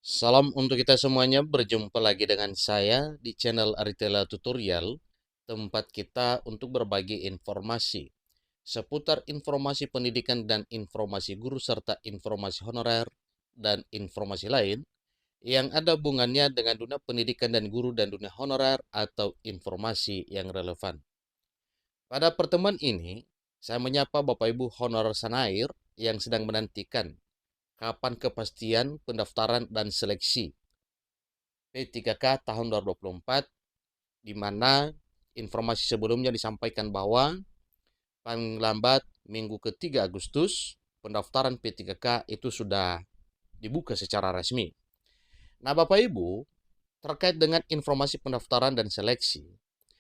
Salam untuk kita semuanya, berjumpa lagi dengan saya di channel Aritela Tutorial, tempat kita untuk berbagi informasi seputar informasi pendidikan dan informasi guru serta informasi honorer dan informasi lain yang ada hubungannya dengan dunia pendidikan dan guru dan dunia honorer atau informasi yang relevan. Pada pertemuan ini, saya menyapa Bapak Ibu honorer Sanair yang sedang menantikan kapan kepastian pendaftaran dan seleksi P3K tahun 2024, di mana informasi sebelumnya disampaikan bahwa paling lambat minggu ketiga Agustus pendaftaran P3K itu sudah dibuka secara resmi. Nah, Bapak Ibu, terkait dengan informasi pendaftaran dan seleksi,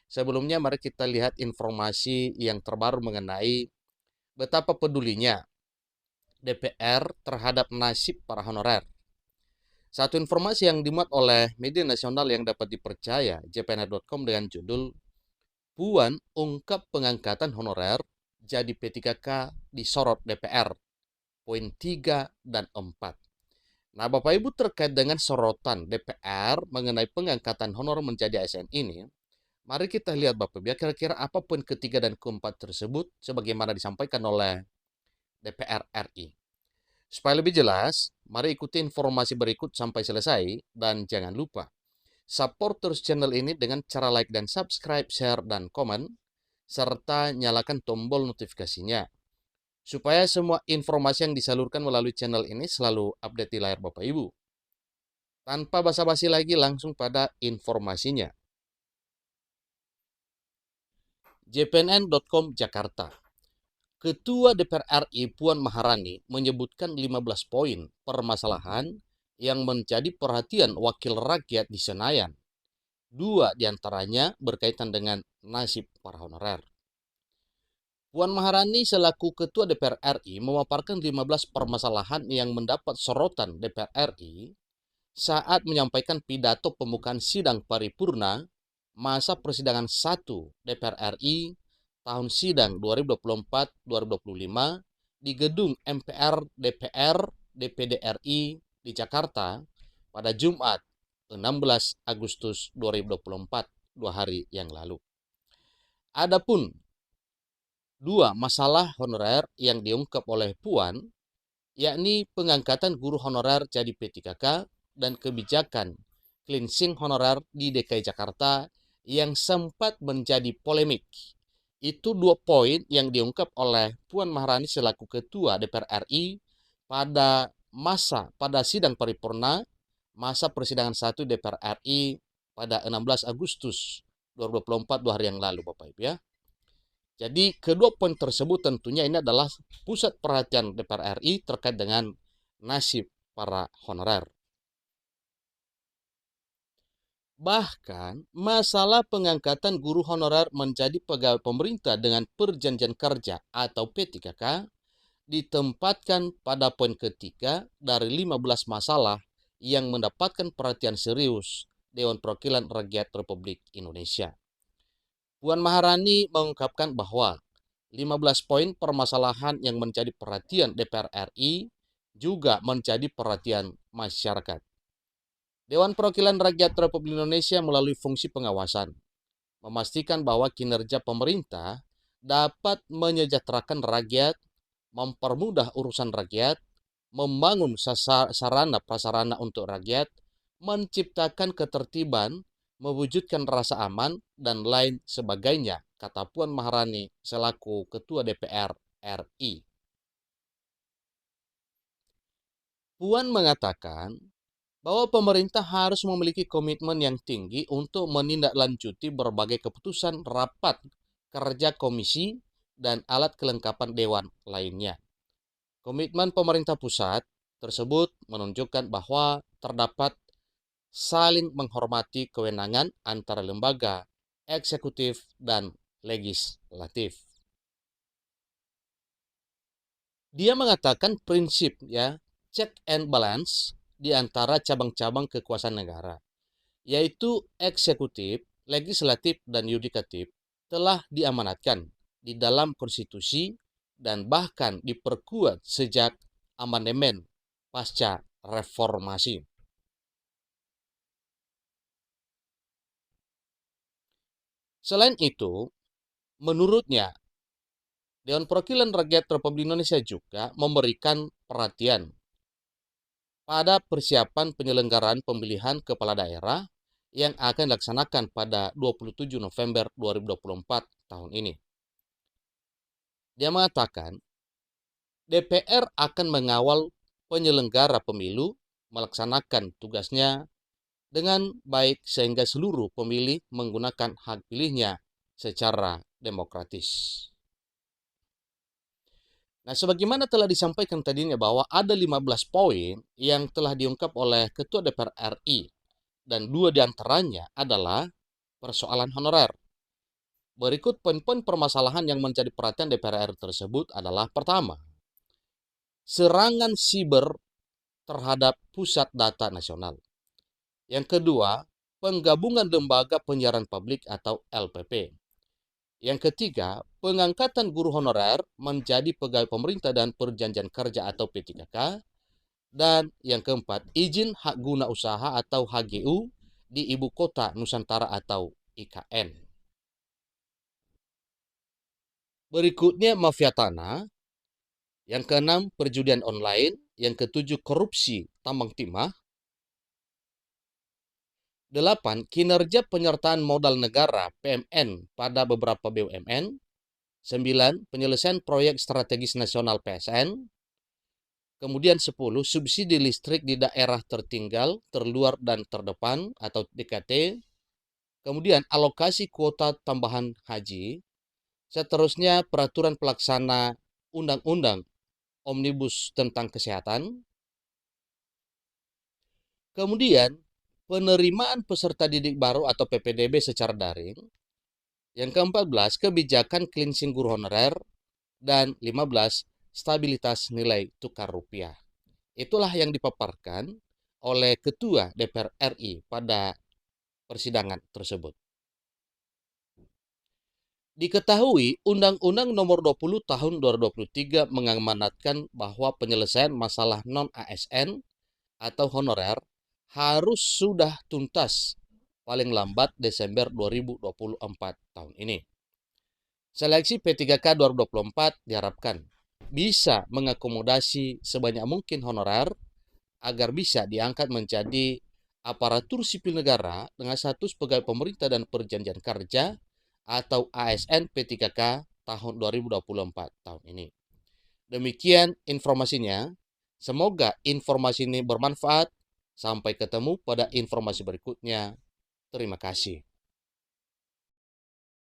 sebelumnya mari kita lihat informasi yang terbaru mengenai betapa pedulinya DPR terhadap nasib para honorer. Satu informasi yang dimuat oleh media nasional yang dapat dipercaya, jpnet.com, dengan judul Puan ungkap pengangkatan honorer jadi P3K disorot DPR, poin 3 dan 4. Nah, Bapak Ibu, terkait dengan sorotan DPR mengenai pengangkatan honor menjadi ASN ini, mari kita lihat Bapak Ibu, kira-kira apa poin ketiga dan keempat tersebut sebagaimana disampaikan oleh DPR RI. Supaya lebih jelas, mari ikuti informasi berikut sampai selesai dan jangan lupa support terus channel ini dengan cara like dan subscribe, share, dan komen, serta nyalakan tombol notifikasinya, supaya semua informasi yang disalurkan melalui channel ini selalu update di layar Bapak Ibu. Tanpa basa-basi lagi, langsung pada informasinya. jpnn.com Jakarta. Ketua DPR RI Puan Maharani menyebutkan 15 poin permasalahan yang menjadi perhatian wakil rakyat di Senayan. Dua diantaranya berkaitan dengan nasib para honorer. Puan Maharani selaku Ketua DPR RI memaparkan 15 permasalahan yang mendapat sorotan DPR RI saat menyampaikan pidato pembukaan sidang paripurna masa persidangan 1 DPR RI tahun sidang 2024-2025 di gedung MPR DPR DPD RI di Jakarta pada Jumat 16 Agustus 2024, 2 hari yang lalu. Adapun dua masalah honorer yang diungkap oleh Puan, yakni pengangkatan guru honorer jadi P3K dan kebijakan cleansing honorer di DKI Jakarta yang sempat menjadi polemik. Itu dua poin yang diungkap oleh Puan Maharani selaku Ketua DPR RI pada sidang paripurna masa persidangan 1 DPR RI pada 16 Agustus 2024, 2 hari yang lalu, Bapak Ibu ya. Jadi kedua poin tersebut tentunya ini adalah pusat perhatian DPR RI terkait dengan nasib para honorer. Bahkan masalah pengangkatan guru honorer menjadi pegawai pemerintah dengan perjanjian kerja atau P3K ditempatkan pada poin ketiga dari 15 masalah yang mendapatkan perhatian serius Dewan Perwakilan Rakyat Republik Indonesia. Puan Maharani mengungkapkan bahwa 15 poin permasalahan yang menjadi perhatian DPR RI juga menjadi perhatian masyarakat. Dewan Perwakilan Rakyat Republik Indonesia melalui fungsi pengawasan memastikan bahwa kinerja pemerintah dapat menyejahterakan rakyat, mempermudah urusan rakyat, membangun sarana prasarana untuk rakyat, menciptakan ketertiban, mewujudkan rasa aman, dan lain sebagainya, kata Puan Maharani selaku Ketua DPR RI. Puan mengatakan bahwa pemerintah harus memiliki komitmen yang tinggi untuk menindaklanjuti berbagai keputusan rapat kerja komisi dan alat kelengkapan dewan lainnya. Komitmen pemerintah pusat tersebut menunjukkan bahwa terdapat saling menghormati kewenangan antara lembaga eksekutif dan legislatif. Dia mengatakan prinsip check and balance di antara cabang-cabang kekuasaan negara, yaitu eksekutif, legislatif, dan yudikatif telah diamanatkan di dalam konstitusi dan bahkan diperkuat sejak amandemen pasca reformasi. Selain itu, menurutnya, Dewan Perwakilan Rakyat Republik Indonesia juga memberikan perhatian pada persiapan penyelenggaraan pemilihan kepala daerah yang akan dilaksanakan pada 27 November 2024 tahun ini. Dia mengatakan, DPR akan mengawal penyelenggara pemilu melaksanakan tugasnya dengan baik sehingga seluruh pemilih menggunakan hak pilihnya secara demokratis. Nah, sebagaimana telah disampaikan tadinya bahwa ada 15 poin yang telah diungkap oleh Ketua DPR RI dan 2 diantaranya adalah persoalan honorer. Berikut poin-poin permasalahan yang menjadi perhatian DPR RI tersebut adalah pertama, serangan siber terhadap pusat data nasional. Yang kedua, penggabungan lembaga penyiaran publik atau LPP. Yang ketiga, pengangkatan guru honorer menjadi pegawai pemerintah dan perjanjian kerja atau P3K. Dan yang keempat, izin hak guna usaha atau HGU di Ibu Kota Nusantara atau IKN. Berikutnya, mafia tanah. Yang keenam, perjudian online. Yang ketujuh, korupsi tambang timah. 8. Kinerja penyertaan modal negara PMN pada beberapa BUMN. 9. Penyelesaian proyek strategis nasional PSN. Kemudian 10. Subsidi listrik di daerah tertinggal, terluar, dan terdepan atau DKT. Kemudian alokasi kuota tambahan haji. Seterusnya peraturan pelaksana Undang-Undang Omnibus tentang kesehatan. Kemudian penerimaan peserta didik baru atau PPDB secara daring. Yang ke-14, kebijakan cleansing guru honorer. Dan 15, stabilitas nilai tukar rupiah. Itulah yang dipaparkan oleh Ketua DPR RI pada persidangan tersebut. Diketahui Undang-Undang Nomor 20 Tahun 2023 mengamanatkan bahwa penyelesaian masalah non-ASN atau honorer harus sudah tuntas paling lambat Desember 2024 tahun ini. Seleksi P3K 2024 diharapkan bisa mengakomodasi sebanyak mungkin honorer agar bisa diangkat menjadi aparatur sipil negara dengan status pegawai pemerintah dan perjanjian kerja atau ASN P3K tahun 2024 tahun ini. Demikian informasinya. Semoga informasi ini bermanfaat. Sampai ketemu pada informasi berikutnya. Terima kasih.